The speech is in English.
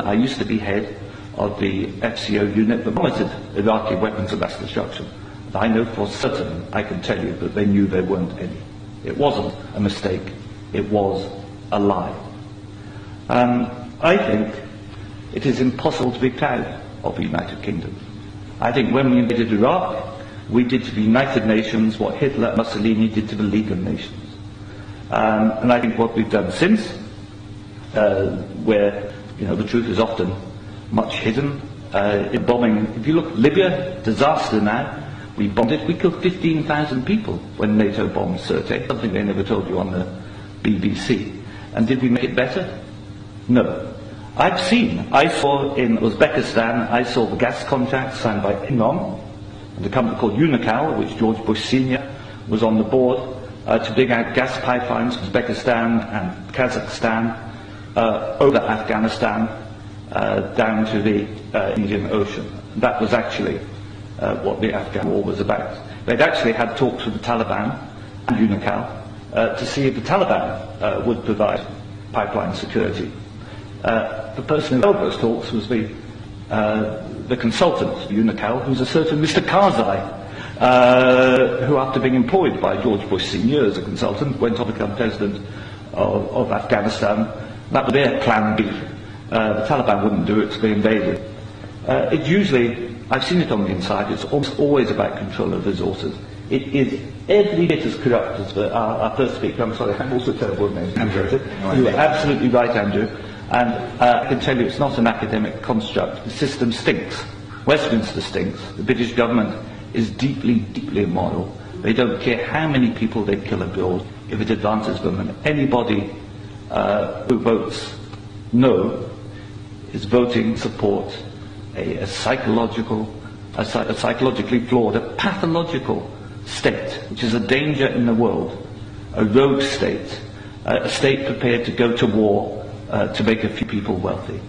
I used to be head of the FCO unit that monitored Iraqi weapons of mass destruction. And I know for certain, I can tell you, that they knew there weren't any. It wasn't a mistake. It was a lie. I think it is impossible to be proud of the United Kingdom. I think when we invaded Iraq, we did to the United Nations what Hitler and Mussolini did to the League of Nations. And I think what we've done since, where the truth is often much hidden, in bombing, if you look at Libya, disaster now, we bombed it, we killed 15,000 people when NATO bombed Sirte, something they never told you on the BBC. And did we make it better? No. I saw in Uzbekistan, I saw the gas contract signed by Enron, and a company called Unocal, which George Bush Sr. was on the board, to dig out gas pipelines from Uzbekistan and Kazakhstan over Afghanistan down to the Indian Ocean. That was actually what the Afghan war was about. They'd actually had talks with the Taliban and Unocal to see if the Taliban would provide pipeline security. The person who held those talks was the consultant, Unocal, who's a certain Mr. Karzai, who, after being employed by George Bush Sr. as a consultant, went on to become president of Afghanistan. That was their plan B. The Taliban wouldn't do it, so they invaded. It usually, I've seen it on the inside, it's almost always about control of resources. It is every bit as corrupt as our first speaker. I'm sorry, I'm also terrible with names. Andrew. You are absolutely right, Andrew. And I can tell you it's not an academic construct. The system stinks. Westminster stinks. The British government is deeply, deeply immoral. They don't care how many people they kill abroad if it advances them. And anybody who votes no is voting support a psychologically flawed, a pathological state, which is a danger in the world, a rogue state, a state prepared to go to war to make a few people wealthy.